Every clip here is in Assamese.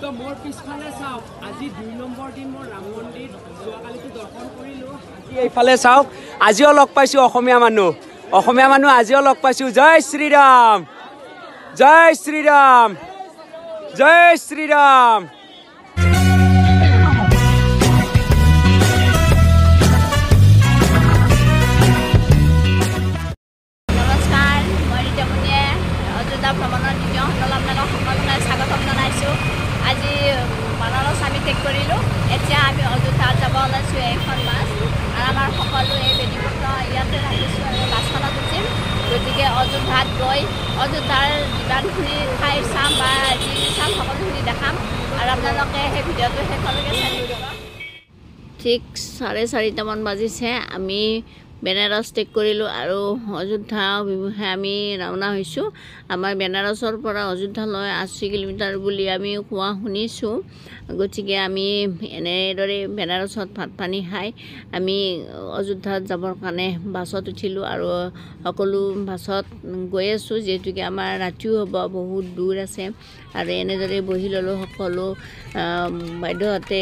তো মোৰ পিছফালে চাওক আজি 2 নম্বৰ দিন মোৰ ৰাম মন্দিৰ যোৱাকালিতো দৰ্শন কৰিলো আজি এইফালে চাওক আজিও লগ পাইছো অসমীয়া মানুহ আজিও লগ পাইছো জয় শ্ৰীৰাম জয় শ্ৰীৰাম জয় শ্ৰীৰাম ভ্ৰমণৰ দ্বিতীয় খণ্ডত আপোনালোক সকলোকে স্বাগতম জনাইছোঁ আজি বানাৰস আমি ত্যাগ কৰিলোঁ এতিয়া আমি অযোধ্যাত যাব ওলাইছোঁ এইখন বাছ আৰু আমাৰ সকলো এই বেদীপত্ৰ ইয়াতে ৰাখিছোঁ আৰু বাছখনত উঠিম গতিকে অযোধ্যাত গৈ অযোধ্যাৰ যিমানখিনি ঠাই চাম বা যি চাম সকলোখিনি দেখাম আৰু আপোনালোকে সেই ভিডিঅ'টো শেষলৈকে চাই দিব ঠিক 4:30মান বাজিছে আমি বেনাৰস ত্যাগ কৰিলোঁ আৰু অযোধ্যা অভিমুখে আমি ৰাওনা হৈছোঁ আমাৰ বেনাৰসৰ পৰা অযোধ্যালৈ 80 কিলোমিটাৰ বুলি আমি কোৱা শুনিছোঁ গতিকে আমি এনেদৰে বেনাৰসত ভাত পানী খাই আমি অযোধ্যাত যাবৰ কাৰণে বাছত উঠিলোঁ আৰু সকলো বাছত গৈ আছোঁ যিহেতুকে আমাৰ ৰাতিও হ'ব বহুত দূৰ আছে আৰু এনেদৰে বহি ল'লোঁ সকলো বাইদেউহঁতে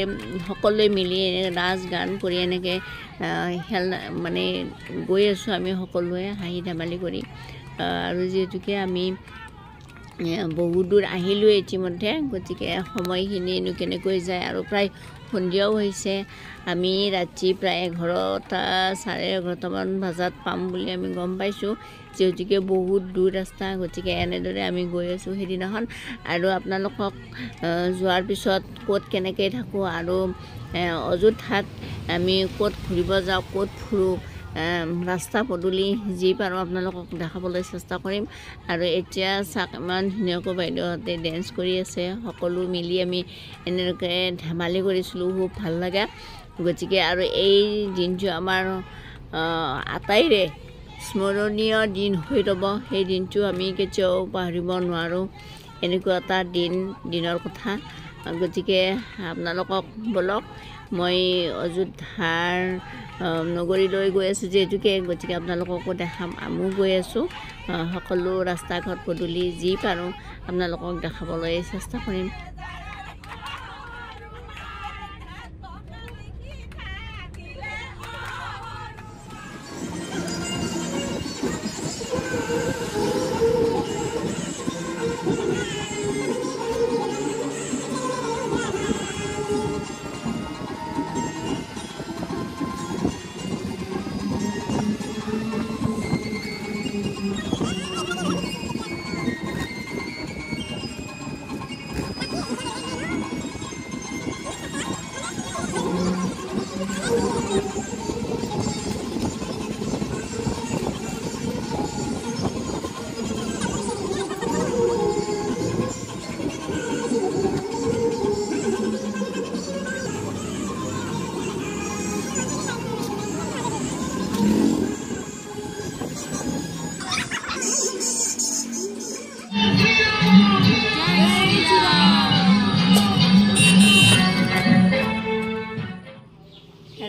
সকলোৱে মিলি নাচ গান কৰি এনেকৈ খেল মানে গৈ আছোঁ আমি সকলোৱে হাঁহি ধেমালি কৰি আৰু যিহেতুকে আমি বহুত দূৰ আহিলোঁ ইতিমধ্যে গতিকে সময়খিনিনো কেনেকৈ যায় আৰু প্ৰায় সন্ধিয়াও হৈছে আমি ৰাতি প্ৰায় 11:30-11:30মান বজাত পাম বুলি আমি গম পাইছোঁ যিহেতুকে বহুত দূৰ ৰাস্তা গতিকে এনেদৰে আমি গৈ আছোঁ সেইদিনাখন আৰু আপোনালোকক যোৱাৰ পিছত ক'ত কেনেকৈ থাকোঁ আৰু অযোধ্যাত আমি ক'ত ঘূৰিব যাওঁ ক'ত ফুৰোঁ ৰাস্তা পদূলি যি পাৰোঁ আপোনালোকক দেখাবলৈ চেষ্টা কৰিম আৰু এতিয়া চাওক ইমান ধুনীয়াকৈ বাইদেউহঁতে ডেন্স কৰি আছে সকলো মিলি আমি এনেকৈ ধেমালি কৰিছিলোঁ খুব ভাল লগা গতিকে আৰু এই দিনটো আমাৰ আটাইৰে স্মৰণীয় দিন হৈ ৰ'ব সেই দিনটো আমি কেতিয়াও পাহৰিব নোৱাৰোঁ এনেকুৱা এটা দিনৰ কথা গতিকে আপোনালোকক বলক মই অযোধ্যাৰ নগৰীলৈ গৈ আছোঁ যিহেতুকে গতিকে আপোনালোককো দেখাম আমিও গৈ আছোঁ সকলো ৰাস্তা ঘাট পদূলি যি পাৰোঁ আপোনালোকক দেখাবলৈ চেষ্টা কৰিম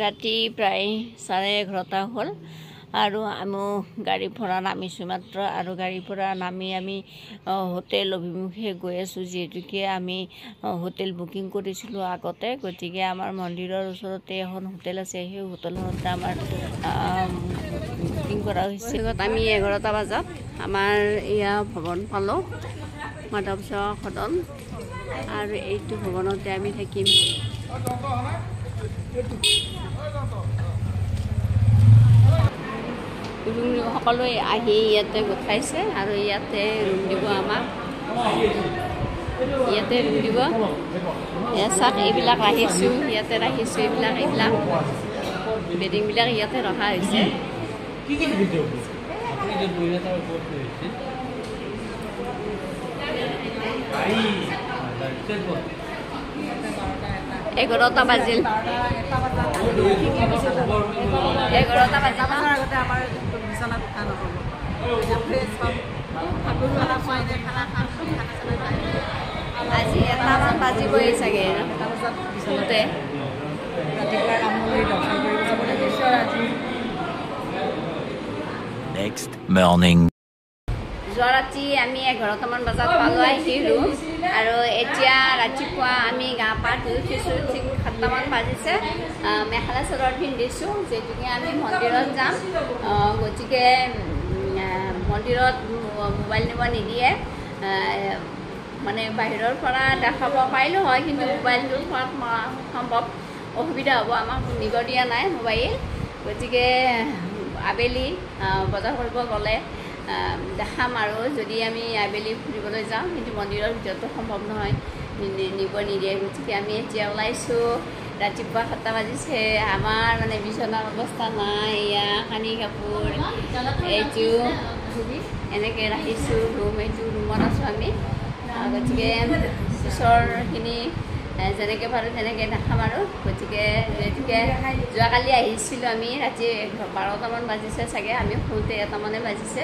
ৰাতি প্ৰায় 11:30 হ'ল আৰু আমি গাড়ী পৰা নামিছোঁ মাত্ৰ আৰু গাড়ীৰ পৰা নামি আমি হোটেল অভিমুখে গৈ আছোঁ যিহেতুকে আমি হোটেল বুকিং কৰিছিলোঁ আগতে গতিকে আমাৰ মন্দিৰৰ ওচৰতে এখন হোটেল আছে সেই হোটেলখনতে আমাৰ বুকিং কৰা হৈছে আমি 11টা বজাত আমাৰ এয়া ভৱন পালোঁ মাধৱ সেৱা সদন আৰু এইটো ভৱনতে আমি থাকিম সকলোৱে আহি ইয়াতে গোটাইছে আৰু ইয়াতে ৰুম দিব আমাক ইয়াতে ৰুম দিব চাওক এইবিলাক ৰাখিছোঁ ইয়াতে ৰাখিছোঁ এইবিলাক বেডিংবিলাক ইয়াতে ৰখা হৈছে এঘাৰটা বাজিল 11টা বাজিল আগতে আমাৰ বিচনাত উঠা নহ'ব আজি 1টামান বাজিবই চাগে বিচনাতে ৰাতিপুৱা কামলৈ দৰ্শন কৰিব যাবলৈ গৈছোঁ আজি Next morning যোৱা ৰাতি আমি 11টামান বজাত পালোঁ আহিলোঁ আৰু এতিয়া ৰাতিপুৱা আমি গা পা ধুই উঠিছোঁ, ঠিক 7টামান বাজিছে। মেখেলা চাদৰ পিন্ধিছোঁ, যিহেতুকে আমি মন্দিৰত যাম। গতিকে মন্দিৰত মোবাইল নিব নিদিয়ে, মানে বাহিৰৰ পৰা দেখাব পাৰিলোঁ হয়, কিন্তু মোবাইলটো হোৱাত সম্ভৱ অসুবিধা হ'ব, আমাক নিব দিয়া নাই মোবাইল। গতিকে আবেলি বজাৰ কৰিব গ'লে দেখাম আৰু যদি আমি আবেলি ফুৰিবলৈ যাওঁ, কিন্তু মন্দিৰৰ ভিতৰতো সম্ভৱ নহয়, নিব নিদিয়ে। গতিকে আমি এতিয়া ওলাইছোঁ, ৰাতিপুৱা 7টা বাজিছে। আমাৰ মানে বিচনাৰ অৱস্থা নাই, এয়া কানি কাপোৰ এইটো এনেকৈ ৰাখিছোঁ, এইটো ৰুমত আছোঁ আমি। গতিকে পিছৰখিনি যেনেকৈ পাৰোঁ তেনেকৈ দেখাম আৰু। গতিকে যিহেতুকে যোৱাকালি আহিছিলোঁ আমি, ৰাতি 12টামান বাজিছে চাগে, আমি শুওঁতে 1টামানে বাজিছে।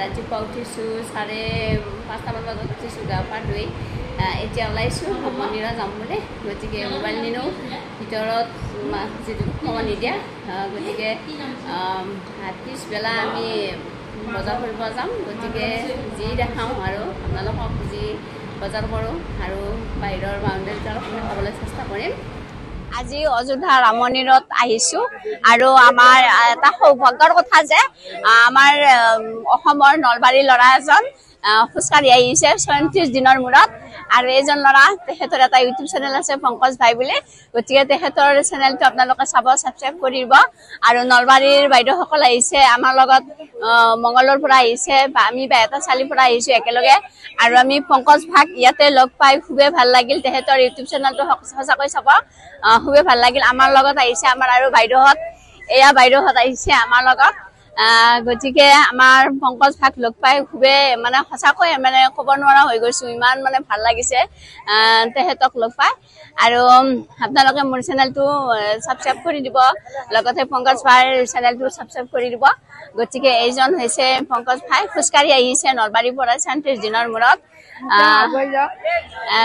ৰাতিপুৱা উঠিছোঁ 5:30মান বজাত উঠিছোঁ, গা পা ধুই এতিয়া ওলাইছোঁ মন্দিৰত যাম বুলি। গতিকে মোবাইল নিনো, ভিতৰত যিটো সোমাব নিদিয়া। গতিকে পিছবেলা আমি বজাৰ কৰিব যাম। গতিকে যি দেখাওঁ আৰু আপোনালোকক যি বজাৰ কৰোঁ আৰু বাহিৰৰ বাউণ্ডেৰীত অলপ দেখাবলৈ চেষ্টা কৰিম। আজি অযোধ্যা ৰাম মন্দিৰত আহিছোঁ আৰু আমাৰ এটা সৌভাগ্যৰ কথা যে আমাৰ অসমৰ নলবাৰীৰ ল'ৰা এজন খোজকাঢ়ি আহিছে 34 দিনৰ মূৰত। আৰু এইজন ল'ৰা, তেখেতৰ এটা ইউটিউব চেনেল আছে পংকজ ভাই বুলি। গতিকে তেখেতৰ চেনেলটো আপোনালোকে চাব, ছাবস্ক্ৰাইব কৰিব। আৰু নলবাৰীৰ বাইদেউসকল আহিছে আমাৰ লগত, মংগলৰ পৰা আহিছে, আমি এটা চালিৰ পৰা আহিছোঁ একেলগে। আৰু আমি পংকজ ভাগ ইয়াতে লগ পাই খুবেই ভাল লাগিল। তেখেতৰ ইউটিউব চেনেলটো সঁচাকৈ চাব, খুবেই ভাল লাগিল। আমাৰ লগত আহিছে আমাৰ আৰু বাইদেউহঁত, এয়া বাইদেউহঁত আহিছে আমাৰ লগত। গতিকে আমাৰ পংকজ ভাগ লগ পাই খুবেই মানে সঁচাকৈ মানে ক'ব নোৱাৰা হৈ গৈছোঁ, ইমান মানে ভাল লাগিছে তেখেতক লগ পাই। আৰু আপোনালোকে মোৰ চেনেলটো ছাবস্ক্ৰাইব কৰি দিব, লগতে পংকজ ভাইৰ চেনেলটো ছাবস্ক্ৰাইব কৰি দিব। গতিকে এইজন হৈছে পংকজ ভাই, খোজকাঢ়ি আহিছে নলবাৰীৰ পৰা 34 দিনৰ মূৰত।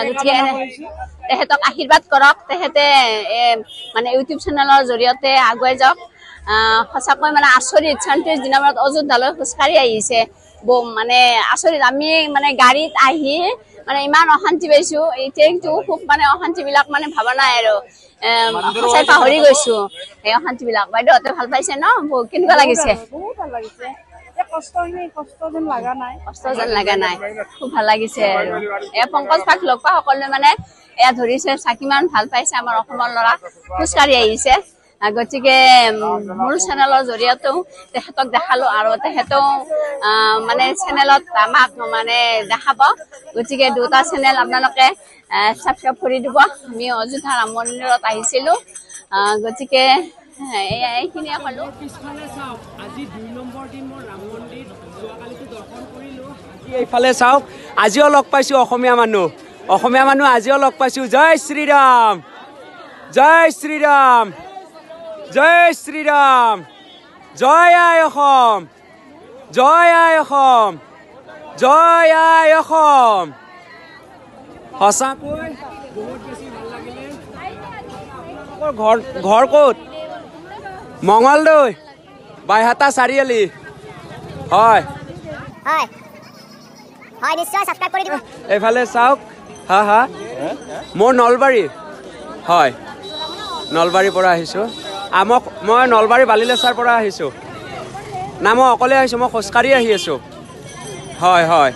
গতিকে তেখেতক আশীৰ্বাদ কৰক, তেখেতে মানে ইউটিউব চেনেলৰ জৰিয়তে আগুৱাই যাওক। সঁচাকৈ মানে আচৰিত, 34 দিনৰ মূৰত অযোধ্যালৈ খোজকাঢ়ি আহিছে, মানে আচৰিত। আমি মানে গাড়ীত আহি মানে ইমান অশান্তি পাইছোঁ, এতিয়া খুব মানে অশান্তিবিলাক মানে ভাবা নাই আৰু সঁচাই পাহৰি গৈছোঁ সেই অশান্তিবিলাক। বাইদেউহঁতে ভাল পাইছে ন? কেনেকুৱা লাগিছে? বহুত ভাল লাগিছে, কষ্ট যেন লগা নাই, খুব ভাল লাগিছে। আৰু এয়া পংকজ ভাগ লগ পোৱা সকলোৱে মানে এয়া ধৰিছে, কিমান ভাল পাইছে আমাৰ অসমৰ ল'ৰা খোজকাঢ়ি আহিছে। গতিকে মোৰ চেনেলৰ জৰিয়তেও তেখেতক দেখালোঁ আৰু তেখেতেও মানে চেনেলত আমাক মানে দেখাব। গতিকে দুটা চেনেল আপোনালোকে ছাবস্ক্ৰাইব কৰি দিব। আমি অযোধ্যা ৰাম মন্দিৰত আহিছিলোঁ, গতিকে এইখিনিয়ে ক'লোঁ। পিছফালে চাওক, আজি 2 নম্বৰ দিন মই ৰাম মন্দিৰ যোৱাকালিতো দৰ্শন কৰিলোঁ। এইফালে চাওক, আজিও লগ পাইছোঁ অসমীয়া মানুহ আজিও লগ পাইছোঁ। জয় শ্ৰীৰাম, জয় শ্ৰীৰাম, জয় শ্ৰীৰাম, জয় আই অসম, জয় আই অসম, জয় আই অসম। সঁচাকৈ বহুত বেছি ভাল লাগিলে। ঘৰ ক'ত? মঙলদৈ, বাইহাটা চাৰিআলি। হয় নিশ্চয় ছাবস্ক্ৰাইব কৰি দিব। এইফালে চাওক, হা মোৰ নলবাৰী, হয় নলবাৰীৰ পৰা আহিছোঁ। মই নলবাৰী বালিলেচাৰ পৰা আহিছোঁ। না মই অকলে আহিছোঁ, মই খোজকাঢ়ি আহি আছোঁ। হয়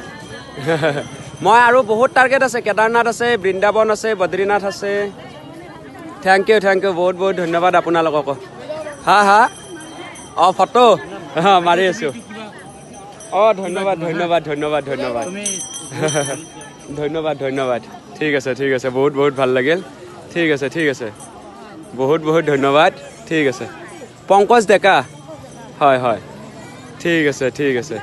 মই আৰু বহুত টাৰ্গেট আছে, কেদাৰনাথ আছে, বৃন্দাবন আছে, বদ্ৰীনাথ আছে। থেংক ইউ বহুত বহুত ধন্যবাদ আপোনালোককো। হা ফটো মাৰি আছোঁ। ধন্যবাদ ধন্যবাদ। ঠিক আছে, বহুত ভাল লাগিল। ঠিক আছে, বহুত ধন্যবাদ। ঠিক আছে, পংকজ ডেকা। হয় ঠিক আছে।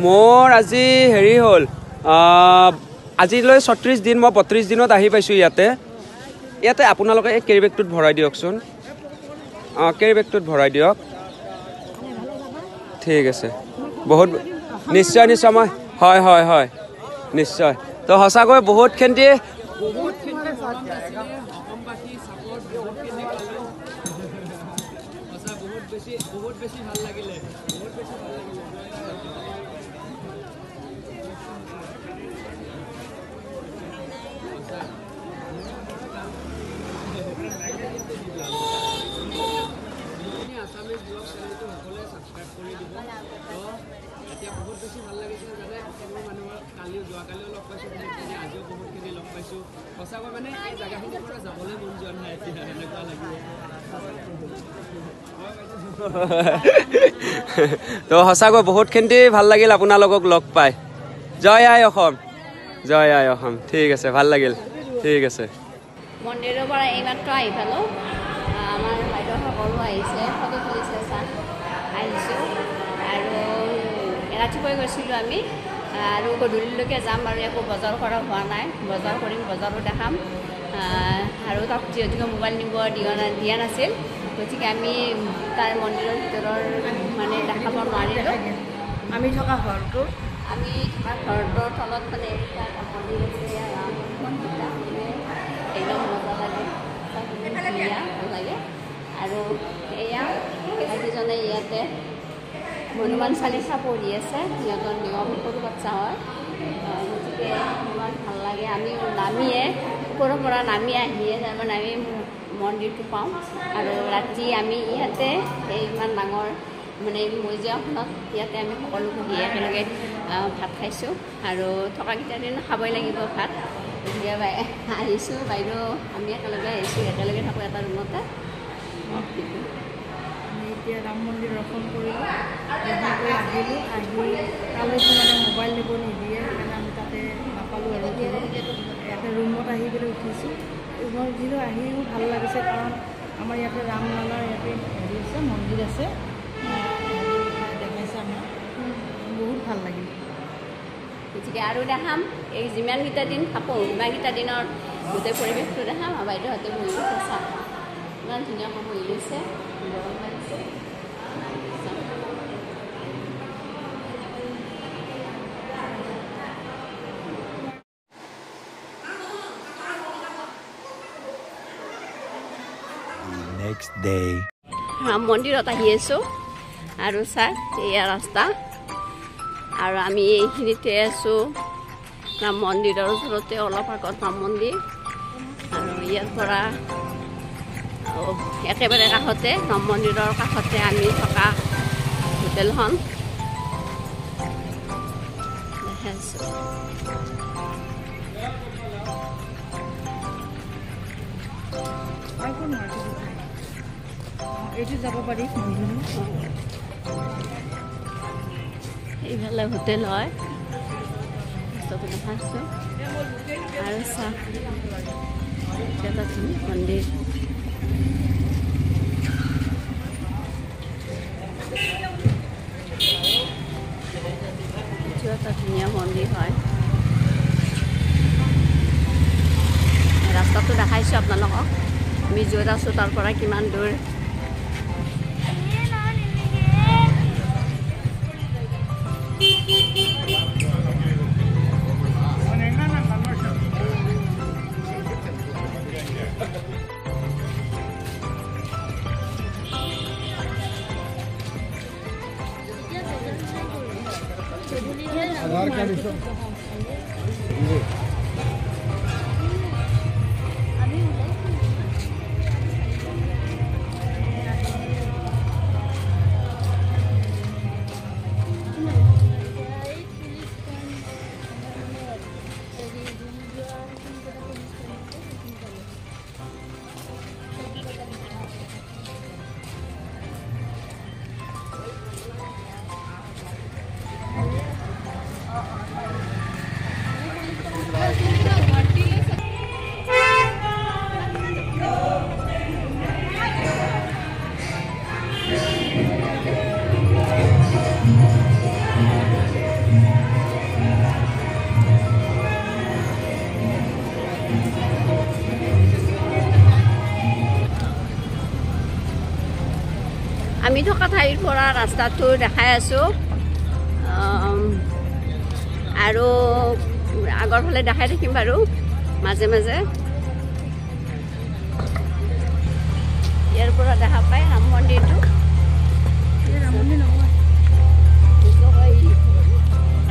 মোৰ আজি হেৰি হ'ল, আজিলৈ 36 দিন, মই 32 দিনত আহি পাইছোঁ ইয়াতে আপোনালোকে এই কেৰি বেগটোত ভৰাই দিয়কচোন। কেৰি বেগটোত ভৰাই দিয়ক। ঠিক আছে, বহুত নিশ্চয় মই হয় নিশ্চয়। তো সঁচাকৈ বহুতখিনি বহুত বেছি ভাল লাগিলে। সঁচাকৈ মানে এই জেগাখিনিৰ পৰা যাবলৈ মন যোৱা নাই এতিয়া এনেকুৱা লাগি তো সঁচাকৈ বহুতখিনি ভাল লাগিল আপোনালোকক লগ পাই জয় আই অসম জয় আই অসম ঠিক আছে ভাল লাগিল ঠিক আছে মন্দিৰৰ পৰা এইমাত্ৰ আহি পালোঁ আমাৰ বাইদেউসকলো আহিছে ফটো তুলিছে আহিছোঁ আৰু ৰাতিপুৱাই গৈছিলোঁ আমি আৰু গধূলিলৈকে যাম আৰু একো বজাৰ কৰা হোৱা নাই বজাৰ কৰিম বজাৰো দেখাম আৰু তাত যিহেতুকে মোবাইল নিব দিয়া নাছিল গতিকে আমি তাৰ মন্দিৰৰ ভিতৰৰ মানে দেখাব নোৱাৰিলোঁ আমি থকা ঘৰটোৰ তলত মানে মন্দিৰ আছে একদম মজা লাগে ধুনীয়া ভাল লাগে আৰু এয়া এজনে ইয়াতে হনুমান চালিচা পঢ়ি আছে সিহঁতৰ নিয়ম সৰু বাচ্চা হয় গতিকে ইমান ভাল লাগে আমি নামিয়ে ওপৰৰ পৰা নামি আহিয়ে তাৰমানে আমি মন্দিৰটো পাওঁ আৰু ৰাতি আমি ইয়াতে এই ইমান ডাঙৰ মানে মিউজিয়ামখনত ইয়াতে আমি সকলো বহি একেলগে ভাত খাইছোঁ আৰু থকাকেইটা দিন খাবই লাগিব ভাত গতিকে আহিছোঁ বাইদেউ আমি একেলগে আহিছোঁ একেলগে থাকোঁ এটা ৰুমতে এতিয়া ৰাম মন্দিৰ দৰ্শন কৰিলোঁ দৰ্শন কৰি আহিলোঁ তালৈকে মানে মোবাইল নিব নিদিয়ে সেইকাৰণে আমি তাতে নাপালোঁ আৰু ইয়াতে ৰুমত আহি পেলাই উঠিছোঁ ৰুমত উঠিলোঁ আহিও ভাল লাগিছে কাৰণ আমাৰ ইয়াতে ৰামলালাৰ ইয়াতে হেৰি আছে মন্দিৰ আছে দেখাইছে আমাৰ বহুত ভাল লাগিল গতিকে আৰু দেখাম এই যিমানকেইটা দিন থাকোঁ সিমানকেইটা দিনৰ গোটেই পৰিৱেশটো দেখাম আৰু বাইদেউহঁতে বহি লৈছে চাহ ইমান ধুনীয়াকৈ বহি লৈছে গৰম লাগিছে Next day. ৰাম মন্দিৰত আহি আছোঁ আৰু চাই এয়া ৰাস্তা আৰু আমি এইখিনিতে আছোঁ ৰাম মন্দিৰৰ ওচৰতে অলপ আগত ৰাম মন্দিৰ আৰু ইয়াৰ পৰা একেবাৰে কাষতে ৰাম মন্দিৰৰ কাষতে আমি থকা হোটেলখন দেখাইছোঁ এইটো যাব পাৰি এইফালে হোটেল হয় দেখাইছোঁ আৰু চাহ এটা ধুনীয়া মন্দিৰ এইটো এটা ধুনীয়া মন্দিৰ হয় ৰাস্তাটো দেখাইছোঁ আপোনালোকক আমি য'ত আছোঁ তাৰ পৰা কিমান দূৰ আমি থকা ঠাইৰ পৰা ৰাস্তাটো দেখাই আছোঁ আৰু আগৰ ফালে দেখাই থাকিম বাৰু মাজে মাজে ইয়াৰ পৰা দেখা পায় ৰাম মন্দিৰটো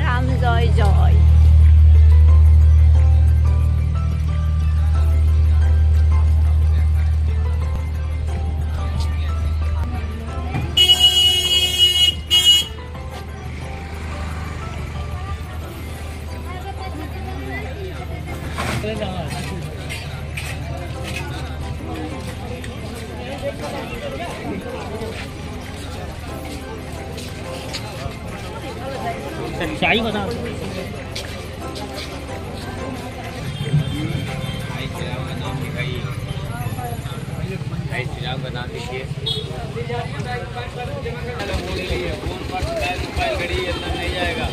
ৰাম জয় জয় शाही बना का नाम लिखिए मोबाइल घड़ी अंदर नहीं जाएगा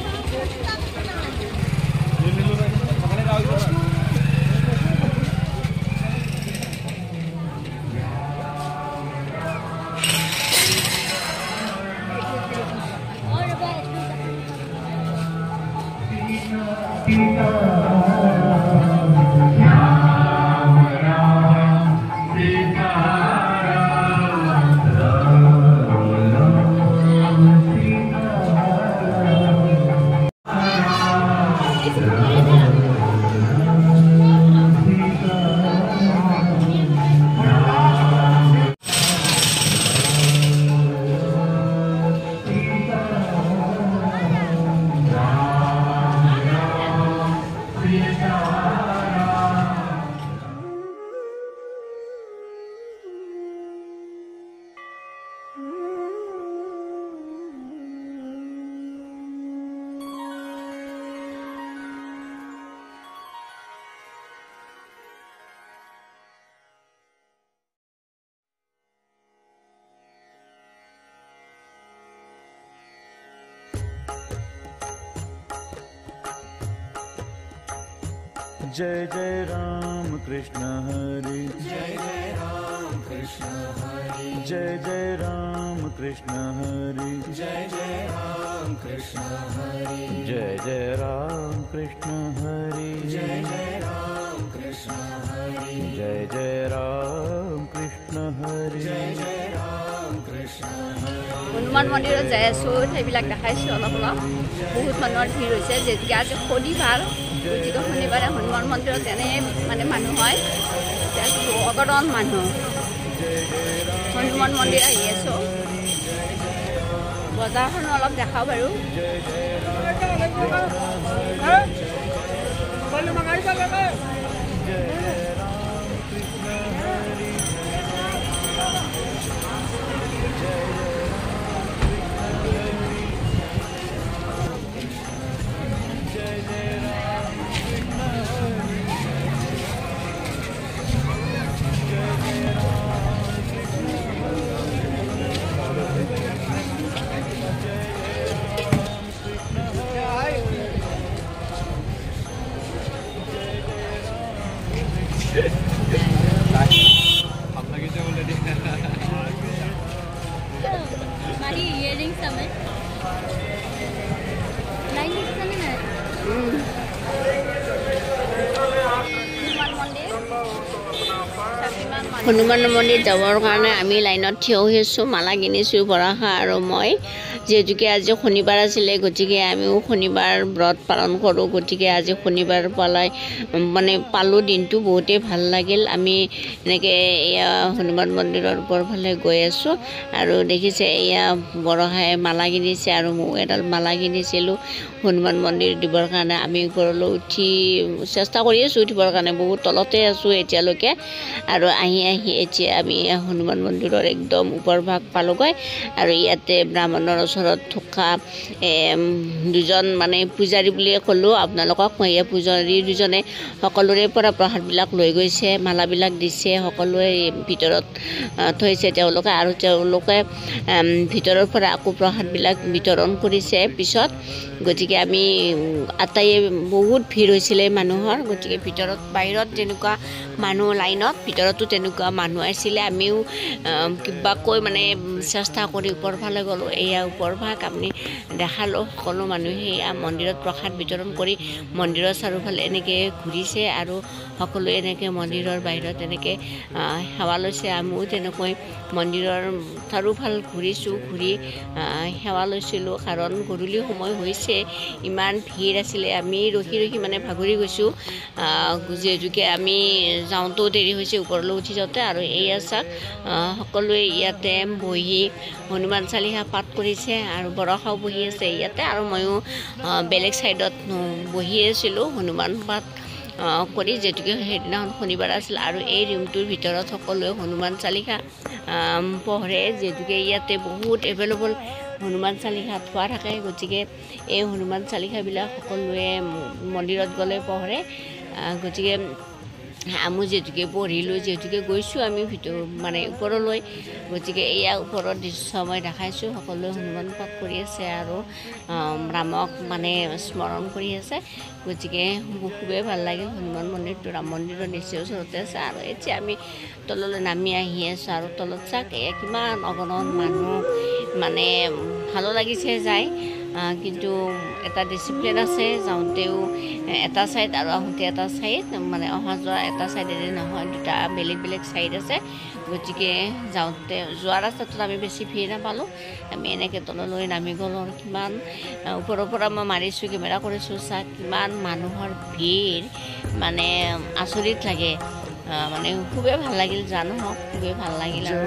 जय जय राम कृष्ण हरि जय जय राम कृष्ण हरि जय जय राम कृष्ण हरि जय जय राम कृष्ण हरि जय जय राम कृष्ण हरि जय जय राम कृष्ण हरि जय जय राम कृष्ण हरि जय जय राम कृष्ण হনুমান মন্দিৰত যাই আছো সেইবিলাক দেখাইছো অলপ অলপ বহুত মানুহৰ ভিৰ হৈছে যেতিয়াকে আজি শনিবাৰ গতিকে শনিবাৰে হনুমান মন্দিৰত এনে মানে মানুহ হয় অগণন মানুহ হনুমান মন্দিৰ আহি আছো বজাৰখন অলপ দেখাও বাৰু Mari earrings sama. Line itu sana na. Hanuman মন্দিৰ যাবৰ কাৰণে আমি লাইনত থিয় হৈ আছোঁ মালা কিনিছোঁ বৰাহা আৰু মই যিহেতুকে আজি শনিবাৰ আছিলে গতিকে আমিও শনিবাৰ ব্ৰত পালন কৰোঁ গতিকে আজি শনিবাৰ মানে পালোঁ দিনটো বহুতেই ভাল লাগিল আমি এনেকৈ এয়া হনুমান মন্দিৰৰ ওপৰফালে গৈ আছোঁ আৰু দেখিছে এয়া বৰহাই মালা কিনিছে আৰু ময়ো এডাল মালা কিনিছিলোঁ হনুমান মন্দিৰ দিবৰ কাৰণে আমি ওপৰলৈ উঠি চেষ্টা কৰি আছোঁ উঠিবৰ কাৰণে বহুত তলতে আছোঁ এতিয়ালৈকে আৰু আহি এতিয়া আমি হনুমান মন্দিৰৰ একদম ওপৰ ভাগ পালোগৈ আৰু ইয়াতে ব্ৰাহ্মণৰ ওচৰত থকা দুজন মানে পূজাৰী বুলিয়ে ক'লোঁ আপোনালোকক এয়া পূজাৰী দুজনে সকলোৰে পৰা প্ৰসাদবিলাক লৈ গৈছে মালাবিলাক দিছে সকলোৱে ভিতৰত থৈছে তেওঁলোকে আৰু তেওঁলোকে ভিতৰৰ পৰা আকৌ প্ৰসাদবিলাক বিতৰণ কৰিছে পিছত গতিকে আমি আটাইয়ে বহুত ভিৰ হৈছিলে মানুহৰ গতিকে ভিতৰত বাহিৰত যেনেকুৱা মানুহ লাইনত ভিতৰতো তেনেকুৱা মানুহ আছিলে আমিও কিবাকৈ মানে চেষ্টা কৰি ওপৰফালে গ'লোঁ এয়া ওপৰ ভাগ আমি দেখালোঁ সকলো মানুহে এয়া মন্দিৰত প্ৰসাদ বিতৰণ কৰি মন্দিৰৰ চাৰিওফালে এনেকৈ ঘূৰিছে আৰু সকলোৱে এনেকৈ মন্দিৰৰ বাহিৰত এনেকৈ সেৱা লৈছে আমিও তেনেকৈ মন্দিৰৰ চাৰিওফাল ঘূৰিছোঁ ঘূৰি সেৱা লৈছিলোঁ কাৰণ গধূলি সময় হৈছে ইমান ভিৰ আছিলে আমি ৰখি ৰখি মানে ভাগৰি গৈছোঁ যিহেতুকে আমি যাওঁতেও দেৰি হৈছে ওপৰলৈ উঠি যাওঁতে আৰু এয়া চাওক সকলোৱে ইয়াতে বহি হনুমান চালিহা পাঠ কৰিছে আৰু বৰষাও বহি আছে ইয়াতে আৰু ময়ো বেলেগ ছাইডত বহি আছিলোঁ হনুমান পাঠ কৰি যেতুকে সেইদিনাখন শনিবাৰ আছিল আৰু এই ৰুমটোৰ ভিতৰত সকলোৱে হনুমান চালিসা পঢ়ে যেতুকে ইয়াতে বহুত এভেইলেবল হনুমান চালিসা থোৱা থাকে গতিকে এই হনুমান চালিসাবিলাক সকলোৱে মন্দিৰত গ'লে পঢ়ে গতিকে আমি যেতুকে পঢ়িলোঁ যেতুকে গৈছোঁ আমি ভিতৰ মানে ওপৰলৈ গতিকে এয়া ওপৰৰ দৃশ্য মই দেখাইছোঁ সকলোৱে হনুমান পাঠ কৰি আছে আৰু ৰামক মানে স্মৰণ কৰি আছে গতিকে খুবেই ভাল লাগিল হনুমান মন্দিৰটো ৰাম মন্দিৰৰ নিচেই ওচৰতে আছে আৰু এতিয়া আমি তললৈ নামি আহি আছোঁ আৰু তলত চাওক কিমান অগণন মানুহ মানে ভালো লাগিছে যায় কিন্তু এটা ডিচিপ্লিন আছে যাওঁতেও এটা ছাইড আৰু আহোঁতে এটা ছাইড মানে অহা যোৱা এটা ছাইডেৰে নহয় দুটা বেলেগ বেলেগ ছাইড আছে গতিকে যাওঁতে যোৱা ৰাস্তাটোত আমি বেছি ভিৰ নাপালোঁ আমি এনেকৈ তললৈ নামি গ'লোঁ আৰু কিমান ওপৰৰ পৰা মই মাৰিছোঁ কেমেৰা কৰিছোঁ চাওক কিমান মানুহৰ ভিৰ মানে আচৰিত লাগে মানে খুবেই ভাল লাগিল জানো হওক খুবেই ভাল লাগিল আৰু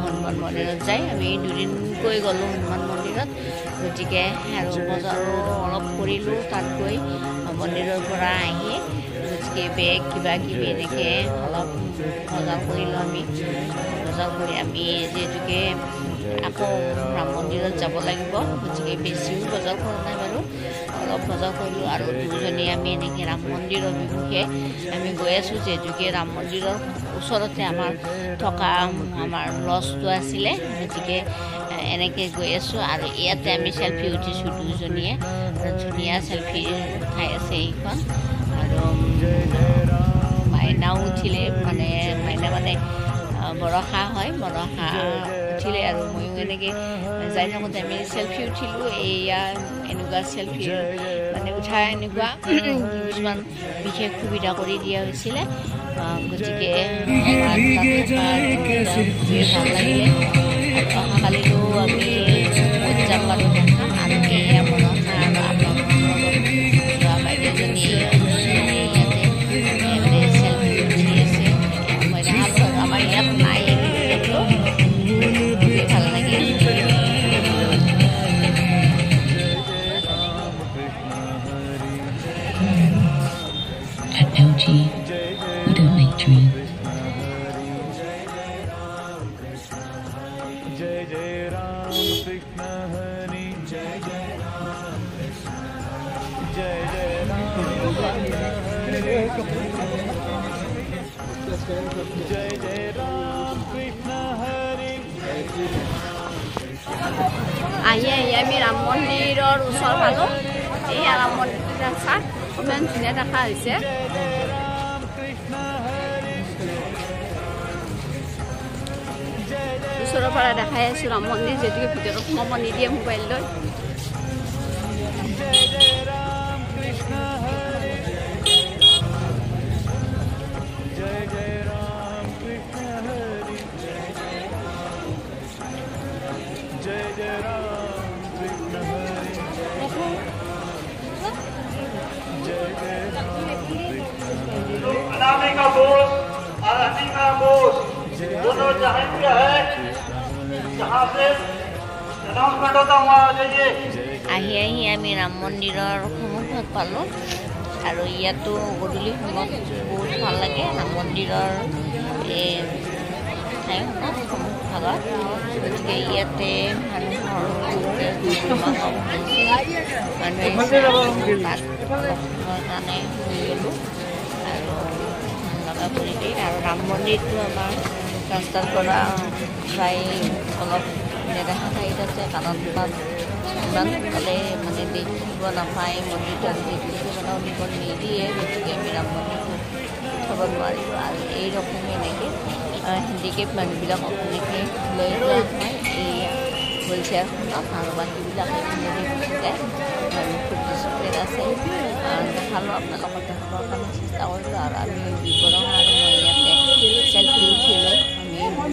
হনুমান মন্দিৰত যাই আমি দুদিনকৈ গ'লোঁ হনুমান মন্দিৰত গতিকে আৰু বজাৰো অলপ কৰিলোঁ তাত গৈ মন্দিৰৰ পৰা আহি গতিকে বেগ কিবা কিবি এনেকৈ অলপ বজাৰ কৰিলোঁ আমি বজাৰ কৰি আমি যিহেতুকে আকৌ ৰাম মন্দিৰত যাব লাগিব গতিকে বেছিও বজাৰ কৰা নাই বাৰু অলপ বজাৰ কৰিলোঁ আৰু দুজনী আমি এনেকৈ ৰাম মন্দিৰ অভিমুখে আমি গৈ আছোঁ যিহেতুকে ৰাম মন্দিৰৰ ওচৰতে আমাৰ থকা আমাৰ লজটো আছিলে গতিকে এনেকৈ গৈ আছোঁ আৰু ইয়াতে আমি চেল্ফি উঠিছোঁ দুজনীয়ে ধুনীয়া চেল্ফি ঠাই আছে এইখন আৰু মাইনাও উঠিলে মানে মাইনা মানে বৰষা হয় বৰষা উঠিলে আৰু ময়ো এনেকৈ যাই থাকোঁতে আমি চেল্ফি উঠিলোঁ এয়া এনেকুৱা চেল্ফি মানে উঠা এনেকুৱা কিছুমান বিশেষ সুবিধা কৰি দিয়া হৈছিলে গতিকে ভাল লাগিলে অহাকালিতো আমি যাম বাৰু আৰু এয়া বৰষা আৰু আপোনালোকৰ বাইদেউজনী চেল্ফি উঠি আছে মই দেখালোঁ আৰু আমাৰ ইয়াত নাই ভাল লাগিল At LG, the victory. Jai Jai Ram Krishna Hari Jai Jai Ram Krishna Jai Jai Ram Krishna Hari Jai Jai Ram Krishna Hari আহি আমি ৰাম মন্দিৰৰ ওচৰ পালোঁ এই ৰাম মন্দিৰটো চাওক ইমান ধুনীয়া দেখা হৈছে ওচৰৰ পৰা দেখাই আছোঁ ৰাম মন্দিৰ যিহেতুকে ভিতৰত সোমাব নিদিয়ে মোবাইল লৈ अनामी का बोझ और हनी का बोझ दोनों जहाँ पे है जहाँ से अनाउंसमेंट होता वहाँ आ जाइए আহি আহি আমি ৰাম মন্দিৰৰ সন্মুখত পালোঁ আৰু ইয়াতো গধূলি সময়ত বহুত ভাল লাগে ৰাম মন্দিৰৰ এই ঠাইখনত সন্মুখভাগত গতিকে ইয়াতে মানুহে কাৰণে শুই গ'লোঁ আৰু লগা পৰিৱেশ আৰু ৰাম মন্দিৰটো আমাৰ ৰাস্তাৰ পৰা প্ৰায় অলপ নেদেখা ঠাইত আছে কাৰণ তাত ইমান সোনকালে মানে দেখিব নাপায় মন্দিৰটো দেখিবলৈ মানে নিব নিদিয়ে গতিকে আমি ৰাম মন্দিৰটো উঠাব নোৱাৰিলোঁ আৰু এই ৰকমে এনেকৈ হেণ্ডিকেপ মানুহবিলাকক এনেকৈ লৈ যোৱা হয় এই হুইল চেয়াৰখনত আৰু বাকীবিলাকে পিছতে খুব ডিচিপ্লিন আছে দেখালোঁ আপোনালোকক দেখাবৰ কাৰণে চেষ্টা কৰিলোঁ আৰু আমি বিৱৰণ আৰু মই ইয়াতে চেল্ফি উঠিলোঁ আমি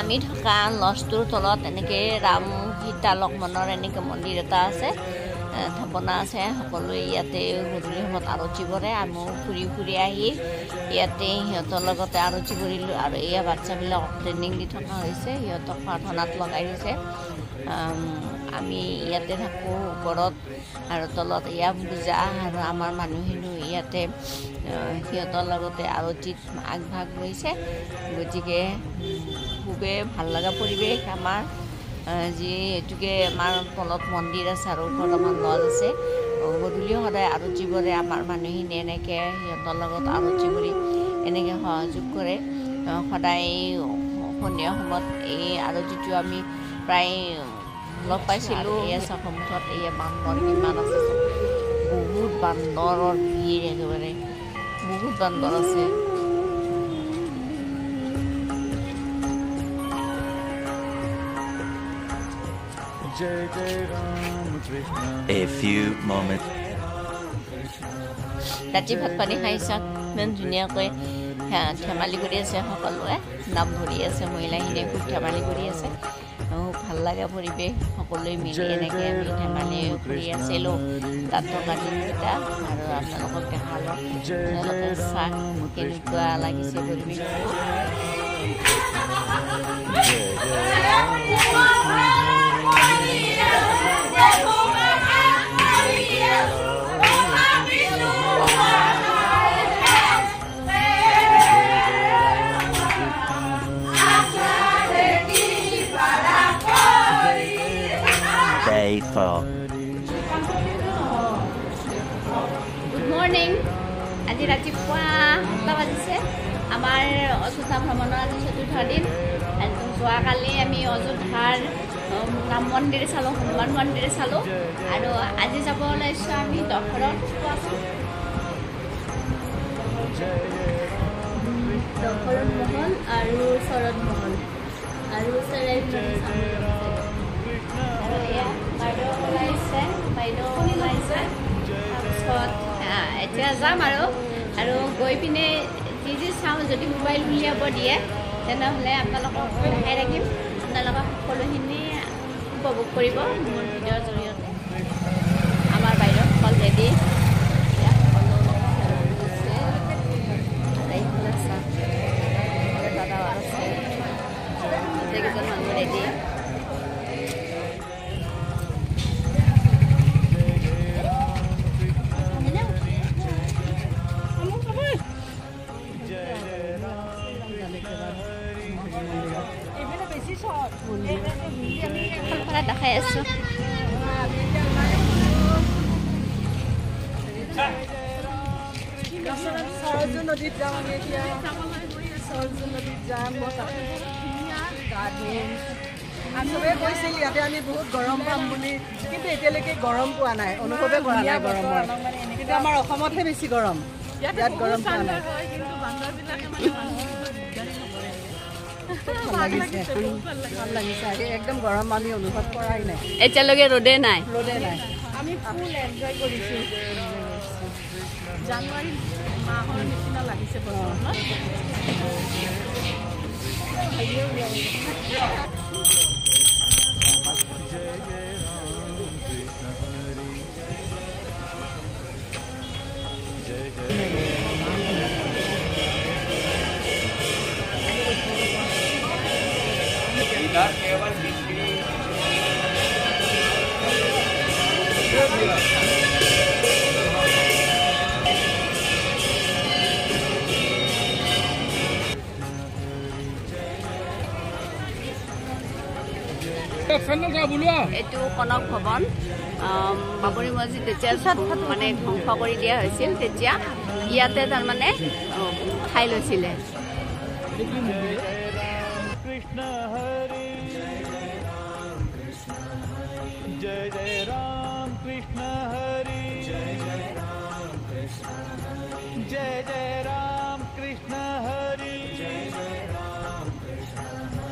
আমি থকা লজটোৰ তলত এনেকৈ ৰাম সীতা লক্ষ্মণৰ এনেকৈ মন্দিৰ এটা আছে, থাপনা আছে। সকলোৱে ইয়াতে গধূলি সময়ত আৰতি কৰে। আমিও ফুৰি ফুৰি আহি ইয়াতে সিহঁতৰ লগতে আৰতি কৰিলোঁ। আৰু এয়া বাচ্চাবিলাকক ট্ৰেইনিং দি থকা হৈছে, সিহঁতক প্ৰাৰ্থনাত লগাই দিছে। আমি ইয়াতে থাকোঁ ওপৰত, আৰু তলত এয়া পূজা, আৰু আমাৰ মানুহখিনিও ইয়াতে সিহঁতৰ লগতে আৰতিত আগভাগ লৈছে। গতিকে খুবেই ভাল লগা পৰিৱেশ আমাৰ, যিহেতুকে আমাৰ তলত মন্দিৰ আছে আৰু ওপৰত আমাৰ লজ আছে। গধূলি সদায় আৰতি কৰে। আমাৰ মানুহখিনি এনেকৈ সিহঁতৰ লগত আৰতি কৰি এনেকৈ সহযোগ কৰে। সদায় সন্ধিয়া সময়ত এই আৰতিটো আমি প্ৰায় লগ পাইছিলোঁ। এয়া সন্মুখত এয়া বান্দৰ কিমান আছে, বহুত বান্দৰৰ ভিৰ, একেবাৰে বহুত বান্দৰ আছে। A few moments. ৰাতি ভাত পানী খাইছে, ইমান ধুনীয়াকৈ ধেমালি কৰি আছে, সকলোৱে নাম ধৰি আছে, মহিলাখিনিয়ে খুব ধেমালি কৰি আছে। ভাল লগা পৰিৱেশ, সকলোৱে মিলি এনেকৈ আমি ধেমালি কৰি আছিলোঁ তাত থকা দিনকেইটা। আৰু আপোনালোকক দেখালোঁ, আপোনালোকে চাহ কেনেকুৱা লাগিছে পৰিৱেশটো। Day 4. Good morning. আজি ৰাতিপুৱা 7টা বাজিছে। আমাৰ অযোধ্যা ভ্ৰমণৰ আজি 4ৰ্থ দিন। যোৱাকালি আমি অযোধ্যাৰ ৰাম মন্দিৰ চালোঁ, হনুমান মন্দিৰ চালোঁ, আৰু আজি যাব ওলাইছোঁ আমি দশৰথ মহল আৰু শৰৎ মহল আৰু বাইদেউ ওলাইছে তাৰপিছত এতিয়া যাম আৰু গৈ পিনে যি চাওঁ, যদি মোবাইল উলিয়াব দিয়ে তেনেহ'লে আপোনালোকক দেখাই ৰাখিম। আপোনালোকক সকলোখিনি উপভোগ কৰিব মোৰ ভিডিঅ'ৰ জৰিয়তে। আমাৰ বাইদেউসকল ৰেডি, দাদাও আছে, গোটেইকেইজন মানুহ ৰেডি। দেখাই আছোঁ সৰজু নদীত যাম আমি এতিয়া। সৰজু নদীত যাম, ধুনীয়া গা ধুম। আমি চবেই কৈছিল ইয়াতে আমি বহুত গৰম পাম বুলি, কিন্তু এতিয়ালৈকে গৰম পোৱা নাই, অনুভৱে কৰা নাই গৰমৰ। কিন্তু আমাৰ অসমতহে বেছি গৰম, ইয়াত গৰম পোৱা নাই। ভাল লাগিছে, একদম গৰম আমি অনুভৱ কৰাই নাই এতিয়ালৈকে। ৰ'দে নাই। আমি ফুল এনজয় কৰিছোঁ। জানুৱাৰী মাহৰ নিচিনা লাগিছে বৰ্তমান। এইটো কনক ভৱন। বাবৰি মছজিদ যেতিয়া মানে ধ্বংস কৰি দিয়া হৈছিল, তেতিয়া ইয়াতে তাৰমানে ঠাই লৈছিলে। जय जय राम कृष्ण हरि, जय जय राम कृष्ण, जय जय राम कृष्ण हरि, जय जय राम कृष्ण।